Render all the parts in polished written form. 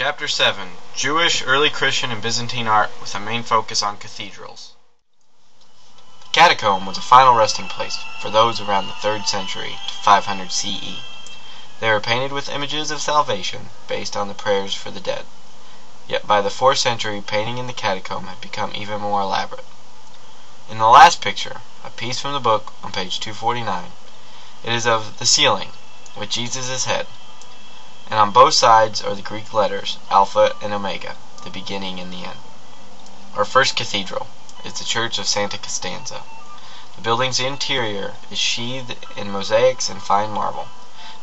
Chapter 7. Jewish, Early Christian, and Byzantine Art, with a main focus on cathedrals. The catacomb was a final resting place for those around the 3rd century to 500 CE. They were painted with images of salvation based on the prayers for the dead. Yet by the 4th century, painting in the catacomb had become even more elaborate. In the last picture, a piece from the book on page 249, it is of the ceiling, with Jesus' head, and on both sides are the Greek letters Alpha and Omega, the beginning and the end. Our first cathedral is the Church of Santa Costanza. The building's interior is sheathed in mosaics and fine marble.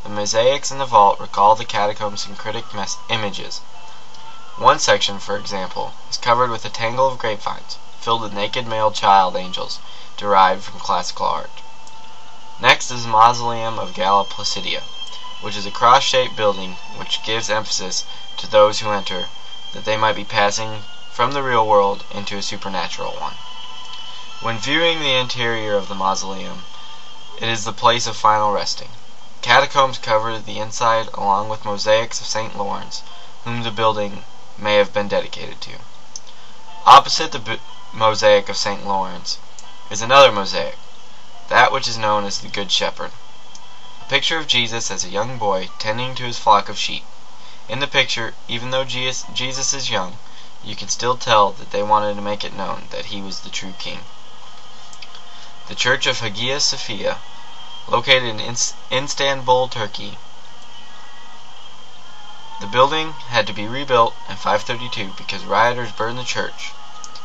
The mosaics in the vault recall the catacomb's syncretic images. One section, for example, is covered with a tangle of grapevines, filled with naked male child angels derived from classical art. Next is the Mausoleum of Galla Placidia, which is a cross-shaped building which gives emphasis to those who enter, that they might be passing from the real world into a supernatural one. When viewing the interior of the mausoleum, it is the place of final resting. Catacombs cover the inside along with mosaics of St. Lawrence, whom the building may have been dedicated to. Opposite the mosaic of St. Lawrence is another mosaic, that which is known as the Good Shepherd. A picture of Jesus as a young boy tending to his flock of sheep. In the picture, even though Jesus is young, you can still tell that they wanted to make it known that he was the true king. The Church of Hagia Sophia, located in Istanbul, Turkey. The building had to be rebuilt in 532 because rioters burned the church,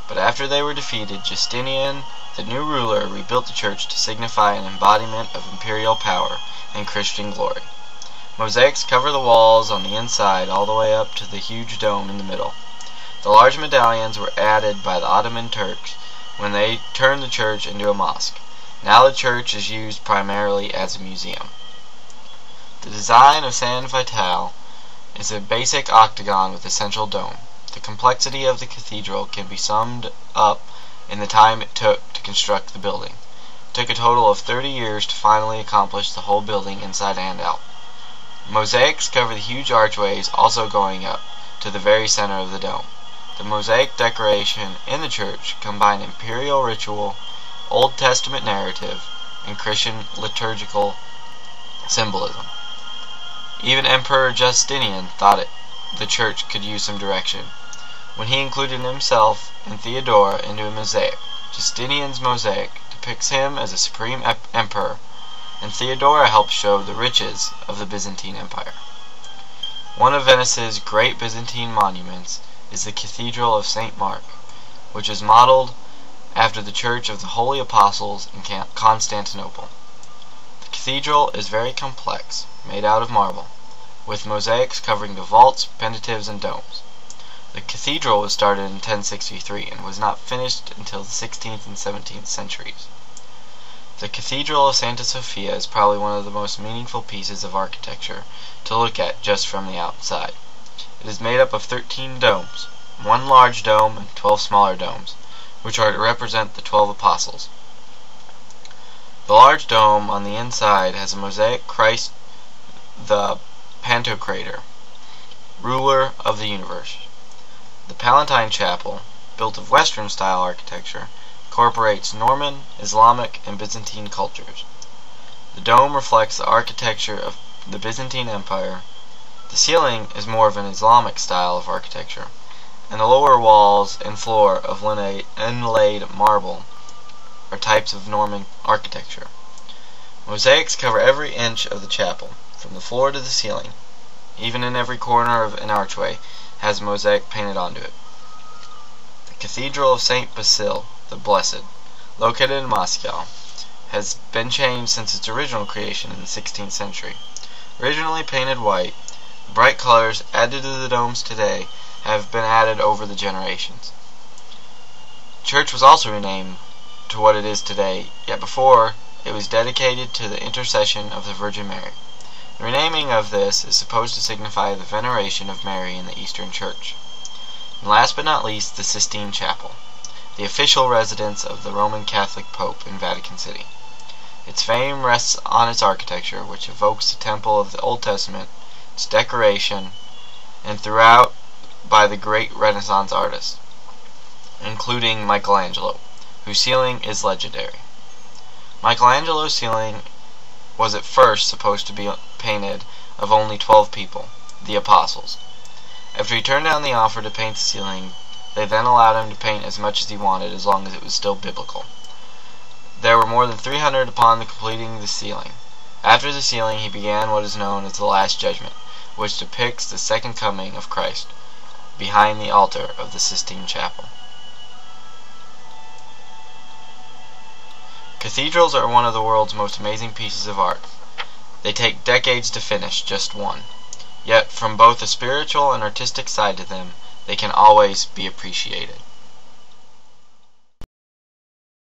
but after they were defeated, Justinian, the new ruler, rebuilt the church to signify an embodiment of imperial power and Christian glory. Mosaics cover the walls on the inside all the way up to the huge dome in the middle. The large medallions were added by the Ottoman Turks when they turned the church into a mosque. Now the church is used primarily as a museum. The design of San Vital is a basic octagon with a central dome. The complexity of the cathedral can be summed up in the time it took to construct the building. It took a total of 30 years to finally accomplish the whole building inside and out. Mosaics cover the huge archways also going up to the very center of the dome. The mosaic decoration in the church combine imperial ritual, Old Testament narrative, and Christian liturgical symbolism. Even Emperor Justinian thought the church could use some direction when he included himself and Theodora into a mosaic. Justinian's mosaic depicts him as a supreme emperor, and Theodora helps show the riches of the Byzantine Empire. One of Venice's great Byzantine monuments is the Cathedral of St. Mark, which is modeled after the Church of the Holy Apostles in Constantinople. The cathedral is very complex, made out of marble, with mosaics covering the vaults, penitentives, and domes. The cathedral was started in 1063 and was not finished until the 16th and 17th centuries. The Cathedral of Santa Sophia is probably one of the most meaningful pieces of architecture to look at just from the outside. It is made up of 13 domes, one large dome and 12 smaller domes, which are to represent the 12 apostles. The large dome on the inside has a mosaic Christ the Pantocrator, ruler of the universe. The Palatine Chapel, built of Western-style architecture, incorporates Norman, Islamic, and Byzantine cultures. The dome reflects the architecture of the Byzantine Empire. The ceiling is more of an Islamic style of architecture, and the lower walls and floor of inlaid marble are types of Norman architecture. Mosaics cover every inch of the chapel, from the floor to the ceiling. Even in every corner of an archway has a mosaic painted onto it. The Cathedral of St. Basil the Blessed, located in Moscow, has been changed since its original creation in the 16th century. Originally painted white, the bright colors added to the domes today have been added over the generations. The church was also renamed to what it is today, yet before it was dedicated to the intercession of the Virgin Mary. The renaming of this is supposed to signify the veneration of Mary in the Eastern Church. And last but not least, the Sistine Chapel, the official residence of the Roman Catholic Pope in Vatican City. Its fame rests on its architecture, which evokes the temple of the Old Testament, its decoration, and throughout by the great Renaissance artists, including Michelangelo, whose ceiling is legendary. Michelangelo's ceiling was at first supposed to be painted of only 12 people, the apostles. After he turned down the offer to paint the ceiling, they then allowed him to paint as much as he wanted, as long as it was still biblical. There were more than 300 upon completing the ceiling. After the ceiling, he began what is known as the Last Judgment, which depicts the second coming of Christ, behind the altar of the Sistine Chapel. Cathedrals are one of the world's most amazing pieces of art. They take decades to finish, just one. Yet, from both a spiritual and artistic side to them, they can always be appreciated.